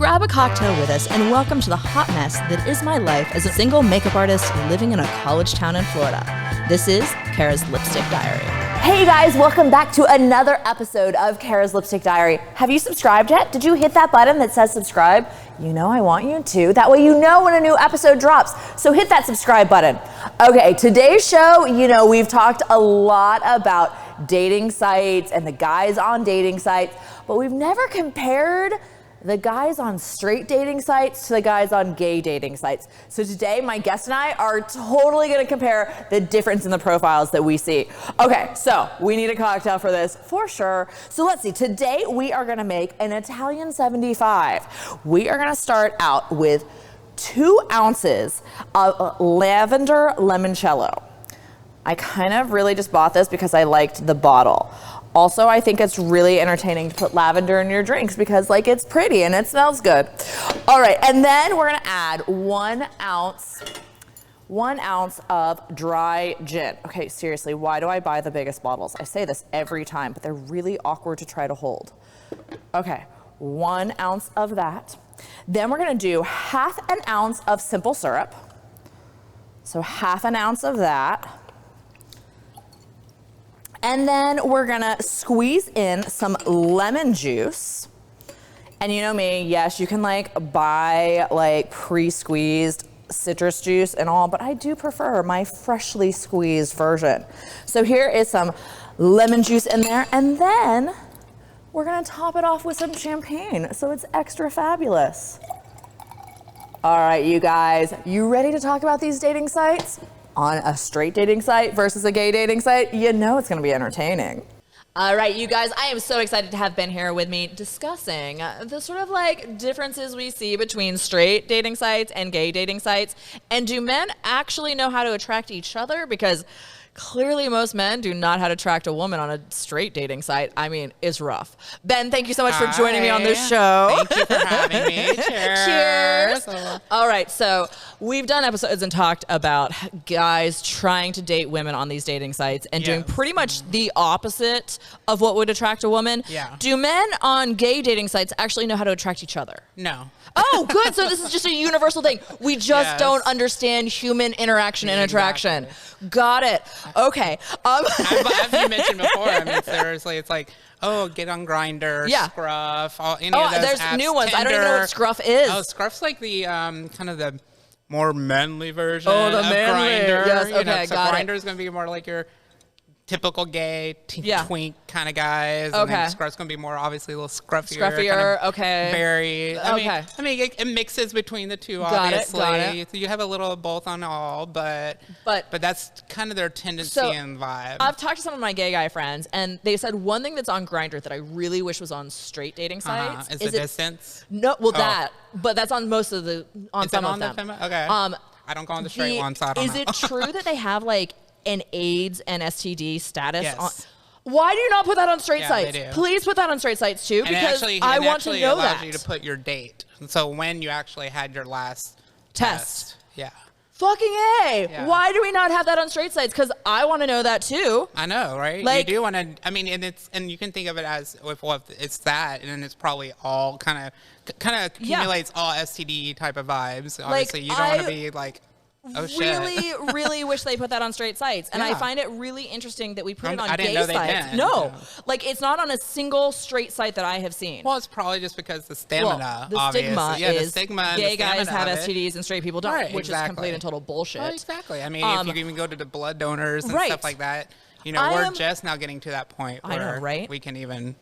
Grab a cocktail with us and welcome to the hot mess that is my life as a single makeup artist living in a college town in Florida. This is Kara's Lipstick Diary. Hey guys, welcome back to another episode of Kara's Lipstick Diary. Have you subscribed yet? Did you hit that button that says subscribe? You know I want you to. That way you know when a new episode drops. So hit that subscribe button. Okay, today's show, we've talked a lot about dating sites and the guys on dating sites, but we've never compared the guys on straight dating sites to the guys on gay dating sites. So today, my guest and I are totally gonna compare the difference in the profiles that we see. Okay, so we need a cocktail for this, for sure. So let's see, today we are gonna make an Italian 75. We are gonna start out with 2 ounces of lavender limoncello. I kind of really just bought this because I liked the bottle. Also, I think it's really entertaining to put lavender in your drinks because it's pretty and it smells good. All right, and then we're gonna add 1 ounce of dry gin. Okay, seriously, why do I buy the biggest bottles? I say this every time, but they're really awkward to try to hold. Okay, 1 ounce of that. Then we're gonna do 1/2 ounce of simple syrup. So 1/2 ounce of that. And then we're gonna squeeze in some lemon juice. And you know me, yes, you can buy pre-squeezed citrus juice and all, but I do prefer my freshly squeezed version. So here is some lemon juice in there, and then we're gonna top it off with some champagne, so it's extra fabulous. All right, you guys, you ready to talk about these dating sites? On a straight dating site versus a gay dating site, you know it's gonna be entertaining. All right, you guys, I am so excited to have Ben here with me discussing the sort of differences we see between straight dating sites and gay dating sites. And do men actually know how to attract each other? Because clearly most men do not know how to attract a woman on a straight dating site. I mean, it's rough. Ben, thank you so much for joining me on this show. Thank you for having me. Cheers. Cheers. All right, so we've done episodes and talked about guys trying to date women on these dating sites and doing pretty much the opposite of what would attract a woman. Yeah. Do men on gay dating sites actually know how to attract each other? No. Oh, good. So this is just a universal thing. We just don't understand human interaction and attraction. Got it. Okay. As you mentioned before, I mean, seriously, it's get on Grindr, Scruff, any of those there's apps, new ones. Tinder. I don't even know what Scruff is. Oh, Scruff's the kind of the more manly version the of manly. Grindr. Yes, okay, so got Grindr's going to be more like your typical gay twink kind of guys. Okay. And then Scruff's going to be more obviously a little scruffier. Scruffier, kind of berry. I mean, it mixes between the two, obviously. Got it. So you have a little of both on all, but that's kind of their tendency and vibe. I've talked to some of my gay guy friends, and they said one thing that's on Grindr that I really wish was on straight dating sites is the distance. No, but that's on most of the some of them. Okay. I don't go on the straight one, so I don't know. Is it true that they have an AIDS and STD status? Yes. Why do you not put that on straight sites? They do. Please put that on straight sites too, because I want to know that. It allows you to put your date. So when you actually had your last test. Yeah. Fucking A. Yeah. Why do we not have that on straight sites? Because I want to know that too. I know, right? You do want to. I mean, and you can think of it as if it's that, and then it's probably all kind of accumulates all STD type of vibes. Obviously, you don't want to be oh, shit. really wish they put that on straight sites. And I find it really interesting that we put it on gay sites. Didn't. No. It's not on a single straight site that I have seen. Well, it's probably just because the stigma, the stigma is the stigma gay guys have STDs and straight people don't, which is complete and total bullshit. Well, exactly. I mean, if you even go to the blood donors and stuff like that, we're just now getting to that point where we can even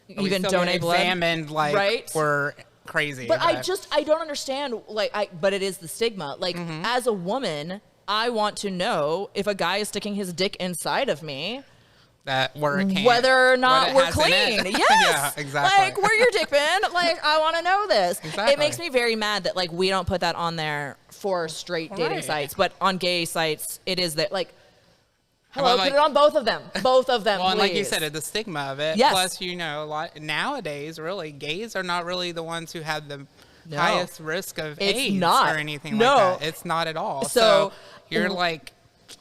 donate blood. Examined we're crazy. But I don't understand, but it is the stigma. As a woman, I want to know if a guy is sticking his dick inside of me, whether or not we're clean. Yes. Yeah, exactly. Where your dick been? I want to know this. Exactly. It makes me very mad that we don't put that on there for straight dating sites, but on gay sites, it is that hello, put it on both of them. Both of them, well, please. And like you said, the stigma of it. Yes. Plus, nowadays, really, gays are not really the ones who have the highest risk of AIDS or anything like that. It's not at all. So you're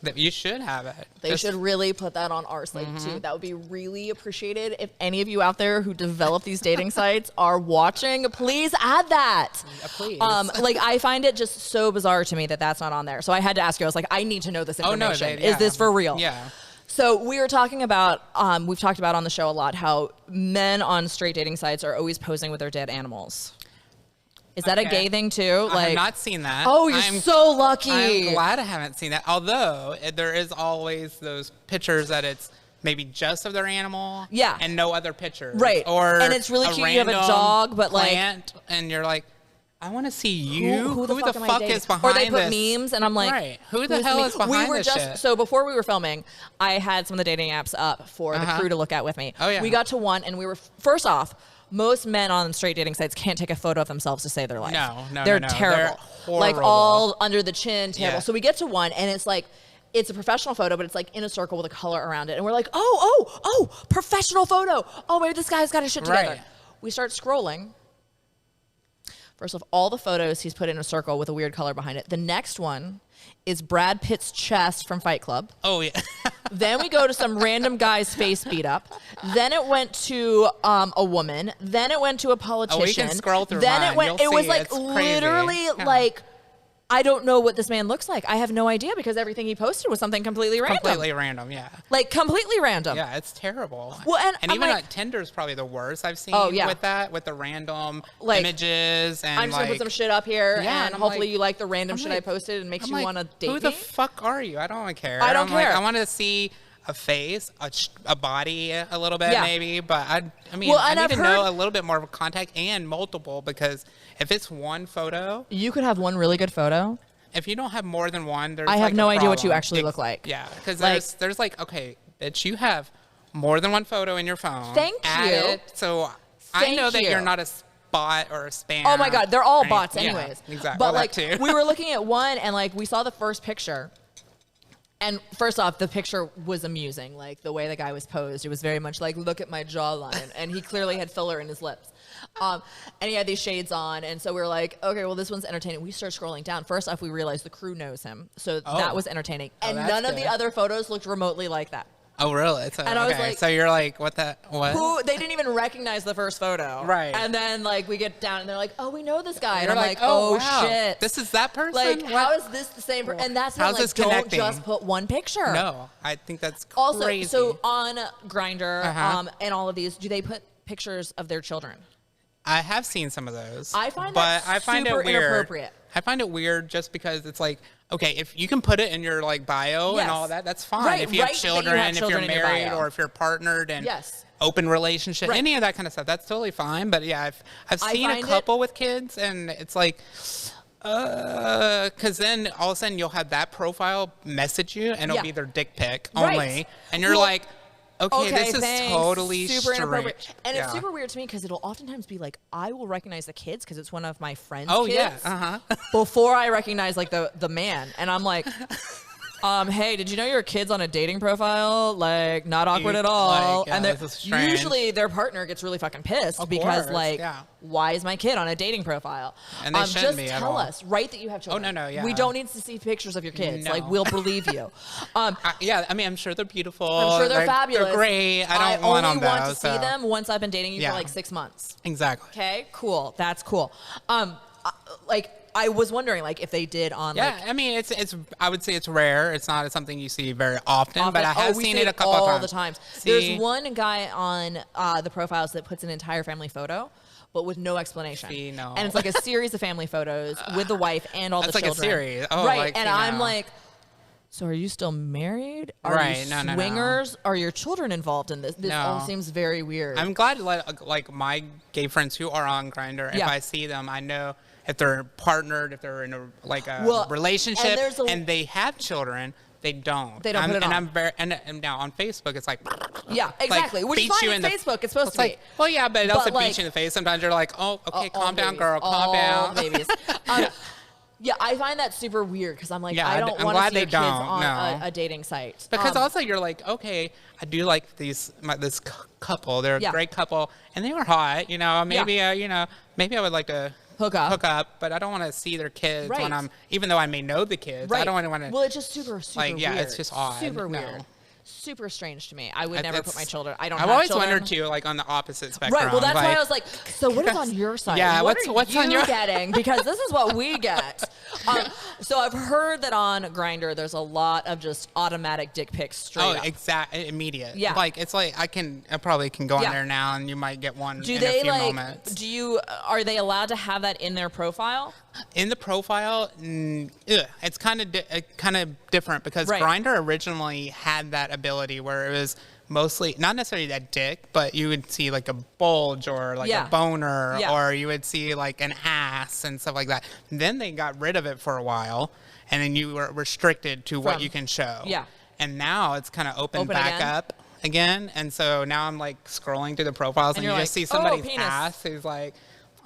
That you should have it. They should really put that on our site too. That would be really appreciated. If any of you out there who develop these dating sites are watching, please add that. Please. Like I find it just so bizarre to me that that's not on there. So I had to ask you. I was like, I need to know this information. Oh, no, Is this for real? Yeah. So we were talking about, we've talked about on the show a lot how men on straight dating sites are always posing with their dead animals. Is that a gay thing too? I have not seen that. Oh, you're so lucky. I'm glad I haven't seen that. Although there is always those pictures that it's maybe just of their animal. Yeah. And no other pictures. Right. Or and it's really cute. You have a dog, but plant, and you're like, I want to see you. Who the fuck is behind this? Or they put memes, and I'm like, right. Who the hell is behind this shit? So before we were filming, I had some of the dating apps up for the crew to look at with me. Oh, yeah. We got to one, and we were, first off, most men on straight dating sites can't take a photo of themselves to save their life. No. They're terrible. They're like all under the chin, terrible. Yeah. So we get to one, and it's like, it's a professional photo, but it's like in a circle with a color around it. And we're like, oh, professional photo. Oh, maybe this guy's got his shit together. Right. We start scrolling. First of all the photos he's put in a circle with a weird color behind it. The next one is Brad Pitt's chest from Fight Club. Oh, yeah. Then we go to some random guy's face beat up. Then it went to a woman. Then it went to a politician. Oh, we can scroll through then mine. it went. You'll It was see. like It's literally crazy. like, I don't know what this man looks like. I have no idea because everything he posted was something completely random. Completely random, yeah. Like completely random. Yeah, it's terrible. Well, and I'm even like, Tinder's probably the worst I've seen with that, with the random images and I'm just gonna put some shit up here, yeah, and hopefully you like the random shit I posted and makes you want to date me. Who the fuck are you? I don't care. I don't care. Like, I want to see a face, a body, a little bit maybe, but I mean, well, I need I've to know a little bit more of contact and multiple, because if it's one photo, you could have one really good photo. If you don't have more than one, there's I have like no a idea what you problem. actually look like. Yeah, because Like- there's like, okay, bitch, you have more than one photo in your phone. Thank Add you. it, so I Thank know that you. you're not a bot or a spam. Oh my God, they're all or bots anything. anyways. Yeah, exactly. But Well, like, that too. we were looking at one, and like we saw the first picture. And first off, the picture was amusing. Like the way the guy was posed, it was very much like, look at my jawline. And he clearly had filler in his lips. And he had these shades on. And so we were like, okay, well, this one's entertaining. We start scrolling down. First off, we realized the crew knows him. So that was entertaining. And that's none of good. the other photos looked remotely like that. Oh, really? So, And I was like, so you're like, what? Who? They didn't even recognize the first photo. Right. And then like we get down and they're like, oh, we know this guy. You're and I'm like, like, oh, wow, shit. this is that person? Like, What? how is this the same person? And that's when, How's like, this don't connecting? just put one picture. No, I think that's Also, crazy. so on Grindr Uh-huh. and all of these, do they put pictures of their children? I have seen some of those. I find but that I find super it weird. inappropriate. I find it weird just because it's like, okay, if you can put it in your like bio Yes. and all that, that's fine. Right, if you have right that you children, have if children you're in your married, bio. or if you're partnered and Yes. open relationship, Right. any of that kind of stuff, that's totally fine. But yeah, I've I seen a find couple with kids, and it's like, because then all of a sudden you'll have that profile message you, and it'll Yeah. be their dick pic Right. only, and you're Well, like, okay, this is thanks. totally super inappropriate. strange. And Yeah. it's super weird to me because it'll oftentimes be like, I will recognize the kids because it's one of my friends' Oh kids. yeah, uh-huh. Before I recognize like the man. And I'm like, hey, did you know your kid's on a dating profile? Like, not awkward at all. Like, yeah, and this is strange. usually their partner gets really fucking pissed Of because course, like, yeah. why is my kid on a dating profile? And they shouldn't just be at tell all. us, write that you have children. no, yeah. We don't need to see pictures of your kids. No. Like, we'll believe you. Yeah, I mean, I'm sure they're beautiful. I'm sure they're fabulous. They're great. I don't want them only want to though, see so- them once I've been dating you Yeah. for like 6 months. Exactly. Okay, cool. That's cool. Like I was wondering, like if they did on. Yeah, like, I mean, it's. I would say it's rare. It's not something you see very often, but I have we seen see it a couple all of times. the times. See? There's one guy on the profiles that puts an entire family photo, but with no explanation. See, no. And it's like a series of family photos with the wife and all That's the like a children. series. Oh, right. like, and you I'm know. like, so are you still married? Are Right, you no. swingers? Are your children involved in this? This No. all seems very weird. I'm glad, like my gay friends who are on Grindr, if Yeah. I see them, I know if they're partnered, if they're in a Well, relationship, and there's and they have children. They don't. They don't put it and on. I'm very and now on Facebook it's like Yeah, exactly. Which is beats fine. you It's in the- Facebook. It's supposed It's to like, be. well, yeah, but it But, also like- beats you in the face. Sometimes you're like, oh, okay, all calm down, babies. girl, calm All down. babies. Yeah, I find that super weird because I'm like, Yeah, I I'm don't want to glad see they your kids don't, on no. a dating site. Because also you're like, okay, I do like this couple. They're a Yeah. great couple, and they were hot. You know, maybe maybe I would like to hook up, but I don't want to see their kids right. when even though I may know the kids. Right. I don't want to. Well, it's just super like, yeah, weird. it's just odd. Super no. weird. Super strange to me. I would never put my children. I've always children. wondered too, like on the opposite spectrum. Right. Well, that's why I was like, so what is on your side? Yeah. What What's are on your getting? Because this is what we get. So I've heard that on Grindr, there's a lot of just automatic dick pics straight up. Exactly. Immediate. Yeah. Like it's like I probably can go on there now, and you might get one in a few moments. Are they allowed to have that in their profile? In the profile, it's kind of different because right. Grindr originally had that ability where it was mostly not necessarily that dick, but you would see like a bulge or like a boner, or you would see like an ass and stuff like that. Then they got rid of it for a while, and then you were restricted to what you can show. Yeah. And now it's kind of open back up again, and so now I'm like scrolling through the profiles, and you just see somebody's ass who's like,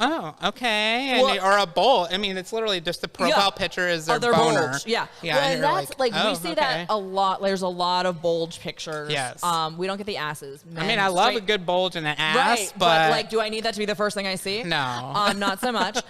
oh, okay. Or a bowl. I mean, it's literally just the profile picture is their boner. Bulge. Yeah. Yeah. Well, and that's like oh, we see that a lot. There's a lot of bulge pictures. Yes. We don't get the asses. I mean, I love a good bulge in an ass, right, but like, do I need that to be the first thing I see? No. Not so much.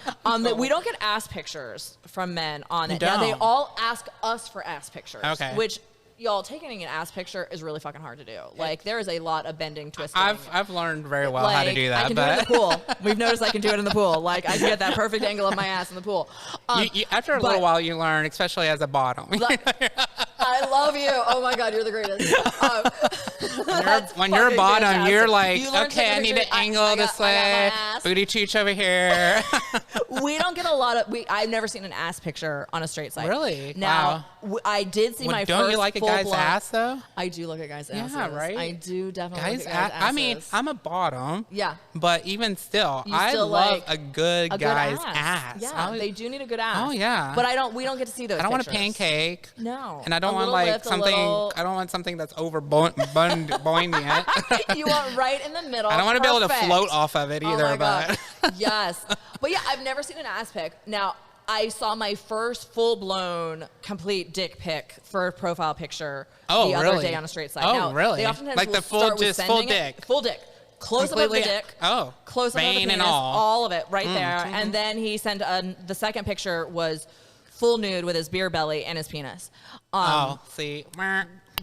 We don't get ass pictures from men on it. Don't. Now, they all ask us for ass pictures. Okay. Which, y'all, taking an ass picture is really fucking hard to do. Like, there is a lot of bending, twisting. I've learned very well how to do that. I can do it in the pool. We've noticed I can do it in the pool. Like, I can get that perfect angle of my ass in the pool. After a little while, you learn, especially as a bottom. I love you. Oh my God, you're the greatest. When you're a bottom, fantastic. you're like, okay, I need to angle this way. Booty chooch over here. We don't get a lot of. I've never seen an ass picture on a straight site. Really? Now, I did see my first. Don't you like a guy's ass though? I do look at guys' asses. Yeah, right. I do definitely guys look at guys' asses. I mean, I'm a bottom. Yeah. But even still, I love like a good guy's ass. Yeah, they do need a good ass. Oh yeah. But we don't get to see those. I don't want a pictures. pancake. No. And I don't want like something. I don't want something that's over buoyant. You want right in the middle. I don't want to be able to float off of it either. Oh my God. Yes. But yeah, I've never seen an ass pic. Now, I saw my first full-blown complete dick pic for a profile picture the other day on a straight site. Oh, now, really? They oftentimes like the full dick. Full dick. Close up of the dick. Oh. Close up of the penis. And all of it right there. Mm-hmm. And then he sent the second picture was full nude with his beer belly and his penis. See.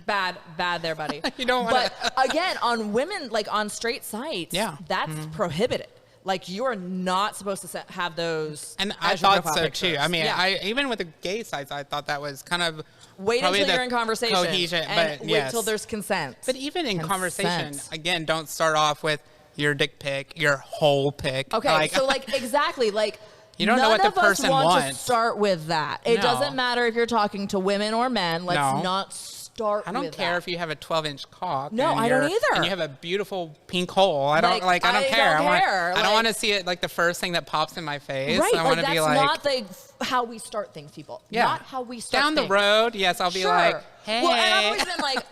Bad there, buddy. You don't want to. But again, on women, like on straight sites, that's prohibited. Like, you are not supposed to have those. And I thought so pictures. too. I mean, even with the gay sites, I thought that was kind of. Wait until you're in conversation. Cohesion, and but wait till there's consent. But even in conversation, again, don't start off with your dick pic, your whole pic. Okay, so exactly, you don't know what the person wants. wants. To start with that. It doesn't matter if you're talking to women or men. Let's not start. I don't care if you have a 12-inch cock. No, I don't either. And you have a beautiful pink hole. I don't I don't care. I don't want to see it like the first thing that pops in my face. Right. I want to be like. That's not how we start things, people. Yeah. Not how we start down things. the road. Yes, I'll be like, hey. Well, and I've always been like,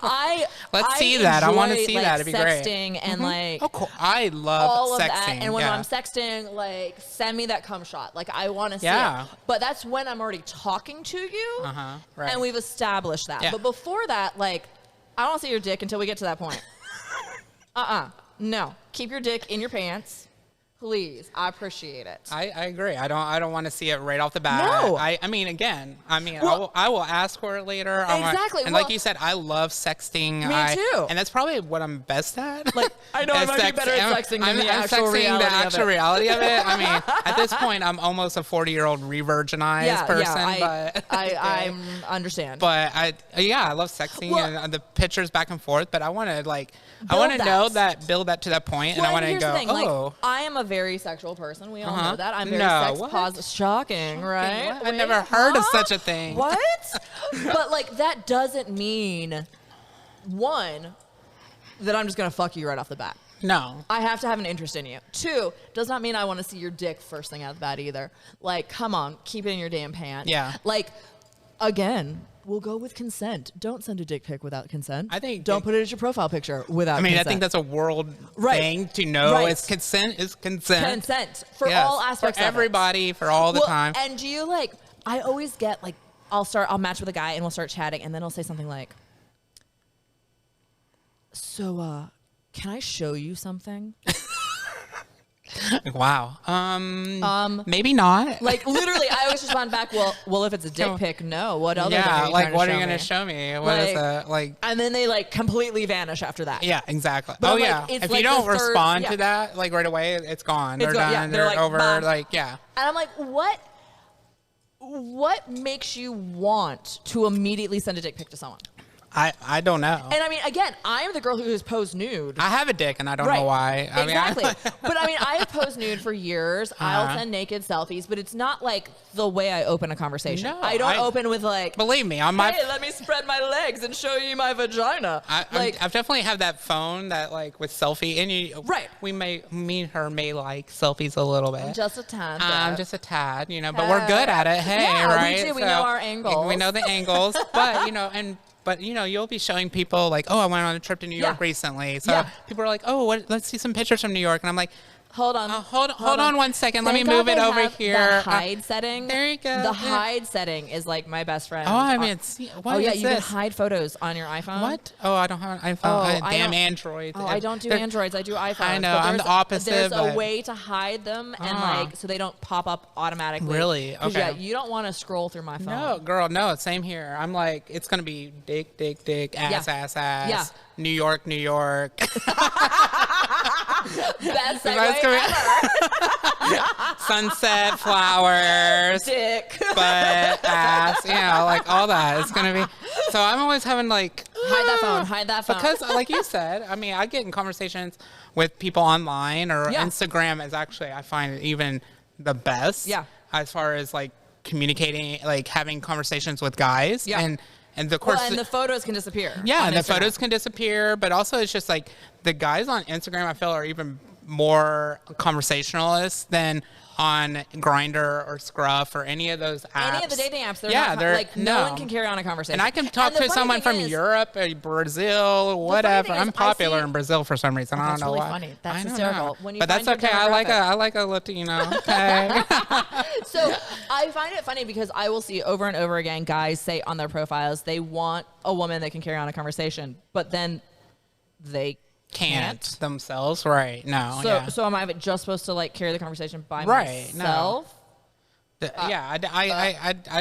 let's see that. I want to see that. It'd be great. Sexting and oh, cool. I love all of sexting. that. And when I'm sexting, send me that cum shot. I want to see it. But that's when I'm already talking to you. Right. And we've established that. Yeah. But before that, I don't see your dick until we get to that point. No. Keep your dick in your pants. Please, I appreciate it. I agree. I don't want to see it right off the bat. No. I will ask for it later. Exactly. And like you said, I love sexting. Me too. And that's probably what I'm best at. I know I might be better at sexting than the actual reality of it. I mean, at this point, I'm almost a 40-year-old re-virginized person. I understand. But I love sexting and the pictures back and forth. But I want to build that to that point, and I want to go. I am a very sexual person. We all know that. I'm very sex positive. Shocking, right? I've never heard of such a thing. What? But that doesn't mean, one, that I'm just gonna fuck you right off the bat. No. I have to have an interest in you. Two, does not mean I want to see your dick first thing out of the bat either. Come on, keep it in your damn pants. Yeah. Again, we'll go with consent. Don't send a dick pic without consent. I think don't put it as your profile picture without consent. I think that's a world thing to know. Right. It's consent is consent. Consent for all aspects for everybody, for all the time. And do you I always get I'll match with a guy and we'll start chatting and then I'll say something like, so can I show you something? Wow. Maybe not. Like literally, I always respond back. Well, if it's a dick pic, no. What other? Yeah, thing are you like what are you going gonna show me? What is that? Like, and then they like completely vanish after that. Yeah, exactly. But If you don't respond to that like right away, it's gone. They're done. Yeah, they're like, over. bye. Like, yeah. And I'm like, what makes you want to immediately send a dick pic to someone? I don't know. And I mean, again, I am the girl who has posed nude. I have a dick, and I don't know why. Exactly. But I mean, I have posed nude for years. I'll send naked selfies, but it's not like the way I open a conversation. No, I don't open with like, believe me, hey, let me spread my legs and show you my vagina. I've definitely have that phone that like with selfie, and me and her may like selfies a little bit. Just a tad. Just a tad, but we're good at it. Hey, right? We do. We know our angles. We know the angles, but you'll be showing people like, oh, I went on a trip to New York recently. So people are like, oh, let's see some pictures from New York. And I'm like, hold on. Hold on 1 second. Let me move it over here. The hide setting. There you go. The hide setting is like my best friend. Oh, I mean, you can hide photos on your iPhone. What? Oh, I don't have an iPhone. Damn Android. Oh, I don't do Androids. I do iPhones. I know. I'm the opposite. There's a way to hide them and so they don't pop up automatically. Really? Okay. Yeah, you don't want to scroll through my phone. No, girl, no. Same here. I'm like, it's gonna be dick, ass, ass. Yeah. New York. Best segue ever. Sunset, flowers, dick, butt, ass, like all that. It's gonna be. So I'm always having like hide that phone because, like you said, I mean, I get in conversations with people online or Instagram is actually I find it even the best. Yeah. As far as like communicating, like having conversations with guys. Yeah. And of course, and the photos can disappear. Yeah, and the photos can disappear, but also it's just like the guys on Instagram I feel are even more conversationalists than on Grindr or Scruff or any of those apps. Any of the dating apps. They're like no one can carry on a conversation. And I can talk to someone from Europe or Brazil, whatever. I'm popular in Brazil for some reason. I don't know why. That's really funny. That's hysterical. But that's okay. I like a Latino. Okay. So I find it funny because I will see over and over again guys say on their profiles they want a woman that can carry on a conversation, but then they can't themselves, right? No. So am I just supposed to like carry the conversation by myself? No. I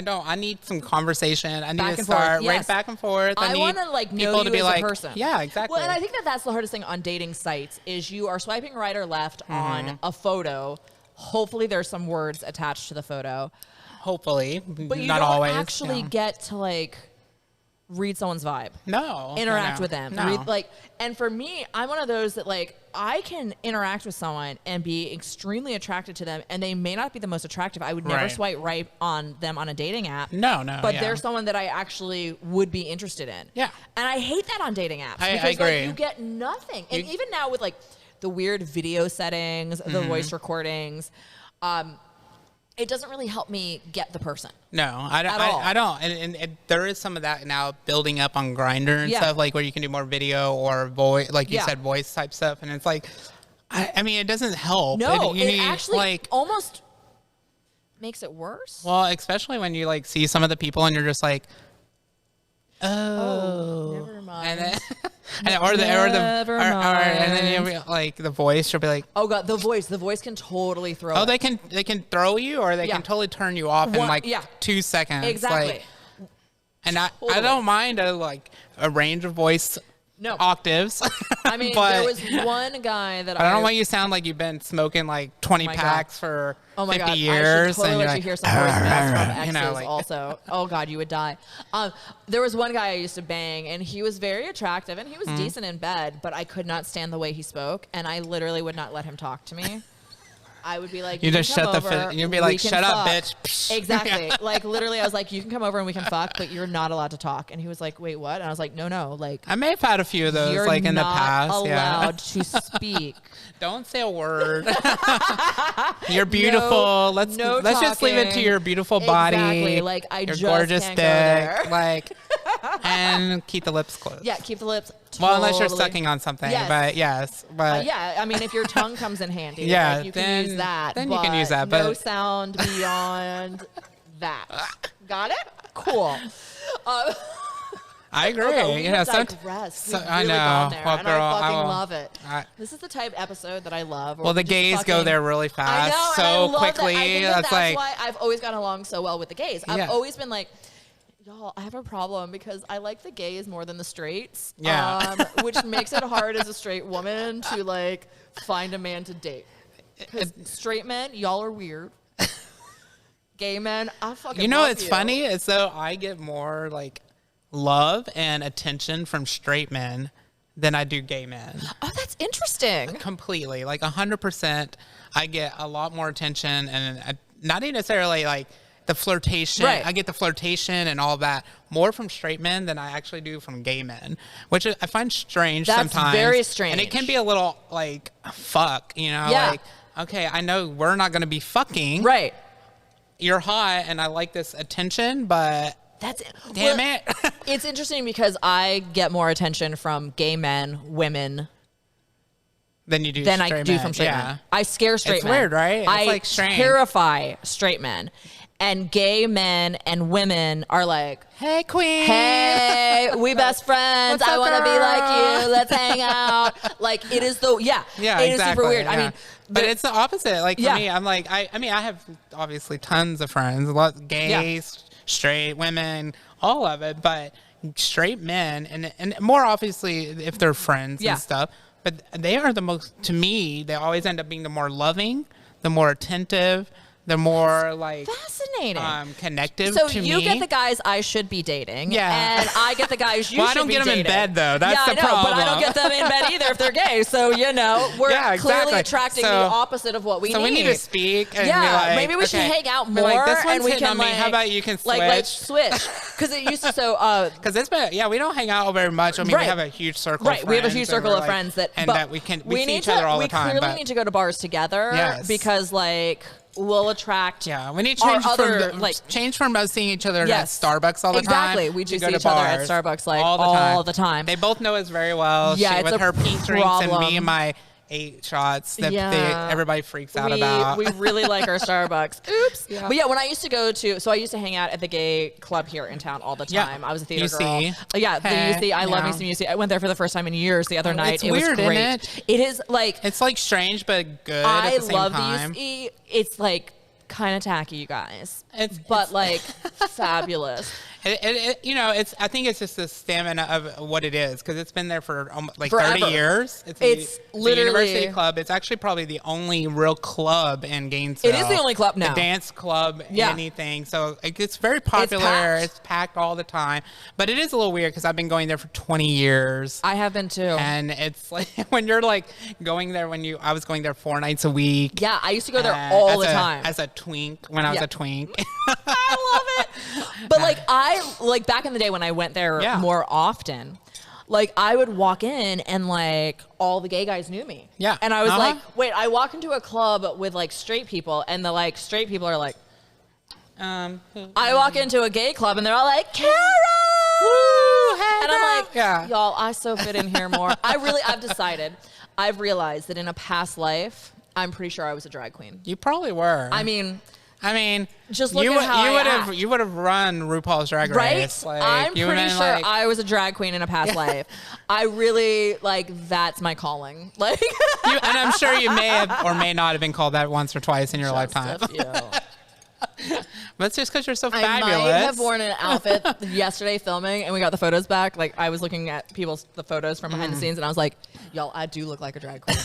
don't. I need some conversation. I need to start right back and forth. I want to like know you as a person. Yeah, exactly. Well, and I think that's the hardest thing on dating sites is you are swiping right or left on a photo. Hopefully, there's some words attached to the photo. Hopefully, but you not don't always. Actually, get to like read someone's vibe. No. Interact with them. No. And for me, I'm one of those that like I can interact with someone and be extremely attracted to them, and they may not be the most attractive. I would never swipe right on them on a dating app. No. But they're someone that I actually would be interested in. Yeah. And I hate that on dating apps because I agree. like you get nothing. And even now with like the weird video settings, the voice recordings, it doesn't really help me get the person. No, I don't. And there is some of that now building up on Grindr and stuff, like where you can do more video or voice, like you said, voice type stuff. And it's like, I mean, it doesn't help. No, it actually like almost makes it worse. Well, especially when you like see some of the people and you're just like, oh, never mind. And then, and then you'll be like the voice. You'll be like, oh god, the voice can totally throw. Oh, they can throw you, or they can totally turn you off in like 2 seconds. Exactly. Like, and I don't mind a range of voice. No. Octaves. I mean, there was one guy that I don't want you to sound like you've been smoking like 20 packs for 50 years. I should totally let you hear some voicemails from exes also. Oh God, you would die. There was one guy I used to bang, and he was very attractive, and he was decent in bed, but I could not stand the way he spoke, and I literally would not let him talk to me. I would be like, you just shut the you'd be like, shut up, bitch. Exactly. Like literally I was like, you can come over and we can fuck, but you're not allowed to talk. And he was like, wait, what? And I was like, no, like I may have had a few of those like in the past. You're not allowed to speak. Don't say a word. You're beautiful. Let's just leave it to your beautiful body. Exactly. Like I your just gorgeous can't dick. go there. Like and keep the lips closed. Yeah, keep the lips. Well, unless you're sucking on something, but yeah, I mean, if your tongue comes in handy, yeah, like, you can use that. Then you can use that, but no sound beyond that. Got it? Cool. I agree. Okay, we digress. We've really gone there, and girl, I fucking love it. This is the type of episode that I love. Well, the gays go there really fast, I know, so quickly. That. I think that's like, why I've always gotten along so well with the gays. I've always been like, y'all, I have a problem because I like the gays more than the straights. Yeah. Which makes it hard as a straight woman to like find a man to date. Because straight men, y'all are weird. Gay men, I fucking love it's funny? It's though I get more like love and attention from straight men than I do gay men. Oh, that's interesting. Completely. Like 100%. I get a lot more attention and not even necessarily like the flirtation. Right. I get the flirtation and all that more from straight men than I actually do from gay men, which I find strange sometimes. That's very strange. And it can be a little like, fuck, Yeah. like, okay, I know we're not going to be fucking. Right. You're hot and I like this attention, but damn it. It's interesting because I get more attention from gay men, women, than you do than straight I do men. from straight men. I scare straight men. It's weird, right? It's I like strange. terrify straight men. And gay men and women are like, hey, queen. Hey, we best friends. I want to be like you. Let's hang out. Like, it is it exactly, is super weird. Yeah. I mean, but it's the opposite. Like, for me, I'm like, I have obviously tons of friends, a lot of gays, straight women, all of it, but straight men, and more obviously if they're friends and stuff, but they are the most, to me, they always end up being the more loving, the more attentive, the more like fascinating, connective so to me. So you get the guys I should be dating, and I get the guys you well, should be dating. I don't get them in bed though. That's the problem. problem. But I don't get them in bed either if they're gay. So we're clearly attracting the opposite of what we need. So we need to speak. And be like, maybe we should hang out more. Like, this and we can on me. How about you can switch? Let's switch. Because it used to because it's been we don't hang out very much. I mean, we have a huge circle. Of friends, we have a huge circle of friends that we see each other all the time. We clearly need to go to bars together because we'll attract. Yeah, we need to change from us seeing each other at Starbucks all the time. Exactly, we just see each other at Starbucks all the time. They both know us very well. Yeah, with her pink drinks and me and my 8 shots that everybody freaks out about. We really like our Starbucks. Oops. Yeah. But when I used to I used to hang out at the gay club here in town all the time. I was a theater girl. Yeah, the UC. I love me some UC. I went there for the first time in years the other night. It weird, was great. Isn't it? It is like it's like strange but good at the same time. I love the UC. It's like kind of tacky, you guys. It's fabulous. I think it's just the stamina of what it is because it's been there for like forever. 30 years. It's literally a university club. It's actually probably the only real club in Gainesville. It is the only club now. A dance club, anything. So it's very popular. It's packed all the time. But it is a little weird because I've been going there for 20 years. I have been too. And it's like when you're like going there I was going there 4 nights a week. Yeah, I used to go there all the time. As a twink when I was a twink. I love it. But back in the day when I went there more often, I would walk in and all the gay guys knew me. Yeah. And I was like, wait, I walk into a club with straight people and the straight people are like, I walk into a gay club and they're all like, Kara! Woo! Hey, and I'm like, y'all, I so fit in here more. I've realized that in a past life, I'm pretty sure I was a drag queen. You probably were. I mean, just look you at how you would have run RuPaul's Drag Race. Right? I'm pretty sure I was a drag queen in a past life. I really that's my calling. And I'm sure you may have or may not have been called that once or twice in your lifetime. But it's just because you're so fabulous. I might have worn an outfit yesterday filming, and we got the photos back. I was looking at the photos from behind the scenes, and I was like, y'all, I do look like a drag queen.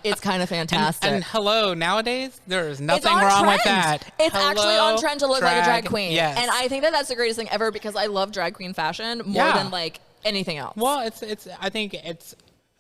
It's kind of fantastic. And hello, nowadays, there is nothing wrong with that. It's actually on trend to look like a drag queen. Yes. And I think that's the greatest thing ever because I love drag queen fashion more than anything else. Well, I think it's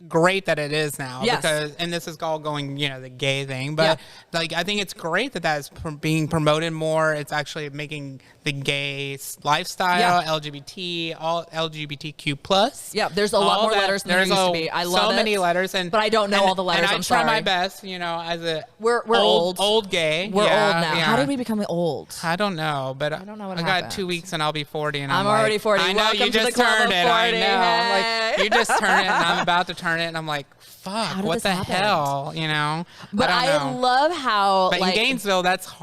great that it is now because this is all going the gay thing, but I think it's great that is being promoted more. It's actually making the gay lifestyle LGBT all LGBTQ plus. There's a lot more letters than there used to be. I love so many letters, but I don't know all the letters. And I try my best, as a we're old gay. We're old now. How did we become old? I don't know, but I don't know what I happened. got 2 weeks and I'll be 40, and I'm already 40. I know Welcome you just to the club turned of it. 40. I know, hey. you just turned it, and I'm about to turn turn it and I'm like, fuck, what the hell, you know? But I love how, but like, in Gainesville, that's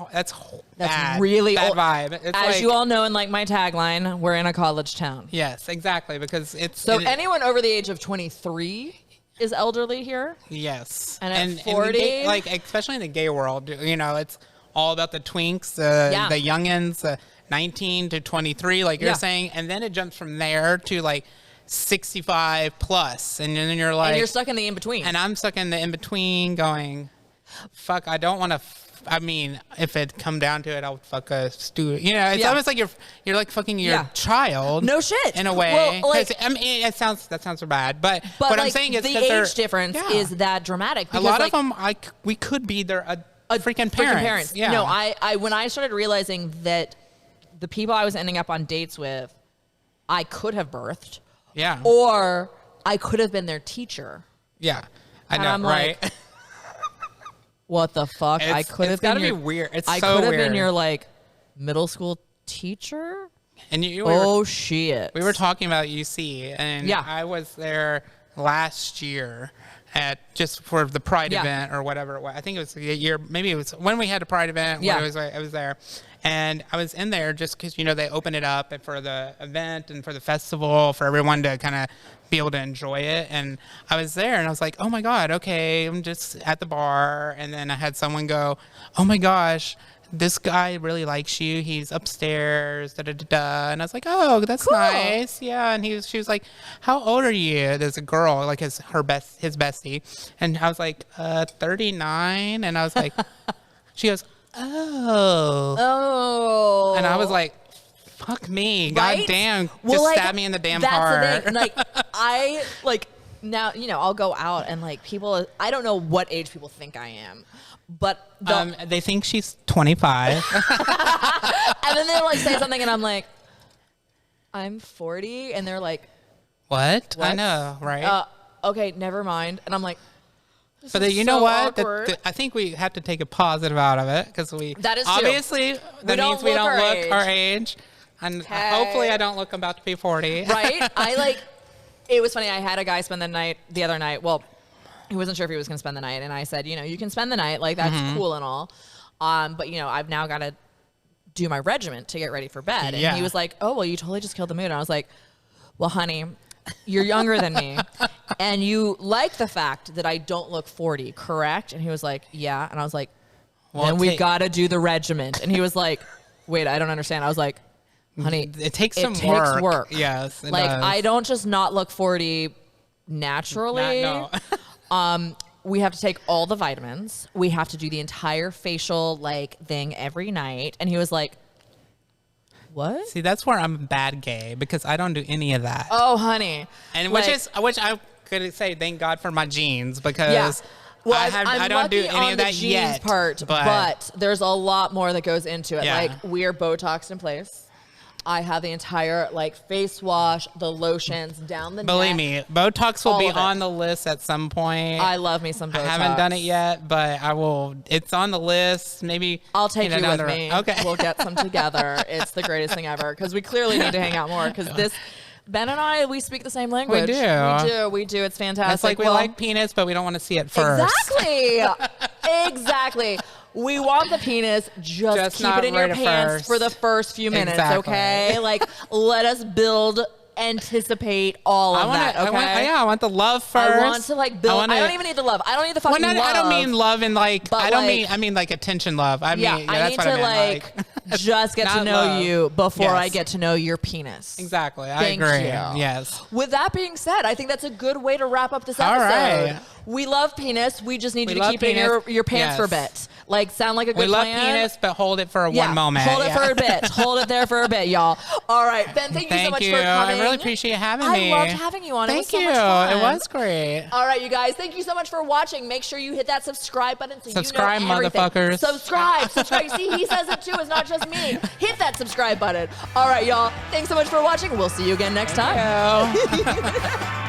bad, really bad old vibe. It's as like, you all know, in like my tagline, we're in a college town. Yes, exactly, because it's so anyone over the age of 23 is elderly here. Yes, and at 40, like especially in the gay world, you know, it's all about the twinks, the youngins, 19 to 23, like you're saying, and then it jumps from there to like 65 plus, and then you're like, and you're stuck in the in between, and I'm stuck in the in between, going, fuck, I don't want to. I mean, if it come down to it, I would fuck a student. You know, it's almost like you're like fucking your child. No shit. In a way. Well, like, I mean, that sounds so bad. But what like, I'm saying is the age difference is that dramatic. Because, a lot of them, we could be their freaking parents. Yeah. No, I when I started realizing that the people I was ending up on dates with, I could have birthed. Yeah. Or I could have been their teacher. Yeah. I know, I'm right? Like, what the fuck? I could have been. It's gotta be weird. It's I so could have weird. been your like middle school teacher. And you shit. We were talking about UC, and I was there last year at just for the Pride event or whatever it was. I think it was a year, maybe it was when we had a Pride event. Yeah. I was there. And I was in there just because, you know, they opened it up for the event and for the festival for everyone to kind of be able to enjoy it. And I was there and I was like, oh my God, okay, I'm just at the bar. And then I had someone go, oh my gosh, this guy really likes you. He's upstairs, da-da-da-da. And I was like, oh, that's cool. Nice. Yeah. And she was like, how old are you? There's a girl, like his bestie. And I was like, 39. And I was like, she goes, oh. And I was like, fuck me. Right? God damn. Well, just stab me in the damn heart. That's the thing. Like, I, like, now, you know, I'll go out and, like, people, I don't know what age people think I am. But they think she's 25. And then they'll like say something and I'm like, I'm 40. And they're like, what? I know, right? Okay, never mind. And I'm like, but then, you know what? I think we have to take a positive out of it because that is obviously true. That means we don't look our age. And hopefully I don't look about to be 40. Right? It was funny. I had a guy spend the night the other night. Well, he wasn't sure if he was going to spend the night. And I said, you know, you can spend the night. Like, that's cool and all. But, you know, I've now got to do my regiment to get ready for bed. And he was like, oh, well, you totally just killed the mood. And I was like, well, honey, you're younger than me. And you like the fact that I don't look 40, correct? And he was like, yeah. And I was like, well, then we got to do the regiment. And he was like, wait, I don't understand. I was like, honey, it takes work. Yes, it like, does. I don't just not look 40 naturally. No. We have to take all the vitamins. We have to do the entire facial like thing every night. And he was like, what? See, that's where I'm bad gay because I don't do any of that. Oh, honey. And which I could say thank God for my genes because I don't do any of that yet. But there's a lot more that goes into it. Yeah. Like, we are Botoxed in place. I have the entire like face wash, the lotions down the neck. Believe me, Botox will be on the list at some point. I love me some Botox. I haven't done it yet, but I will. It's on the list. Maybe I'll take you with me. Okay, we'll get some together. It's the greatest thing ever because we clearly need to hang out more because Ben and I, we speak the same language. We do. It's fantastic. It's like we like penis, but we don't want to see it first. Exactly. We want the penis, just keep it in your pants for the first few minutes, okay? Like, let us anticipate all of that, okay? I want the love first. I want to, like, build. I don't even need the love. I don't need the fucking love. I don't mean love in, like, I mean, like, attention love. I mean, I need to, like, just get to know you before I get to know your penis. Exactly. I agree. Yes. With that being said, I think that's a good way to wrap up this episode. All right. We love penis. We just need you to keep it in your pants for a bit. Like, sound like a good plan? We love penis, but hold it for one moment. Hold it for a bit. Hold it there for a bit, y'all. All right, Ben, thank you so much for coming. I really appreciate having me. I loved having you on. Thank you. It was so much fun. It was great. All right, you guys, thank you so much for watching. Make sure you hit that subscribe button so subscribe, you know everything. Motherfuckers. Subscribe. See, he says it too. It's not just me. Hit that subscribe button. All right, y'all. Thanks so much for watching. We'll see you again next time.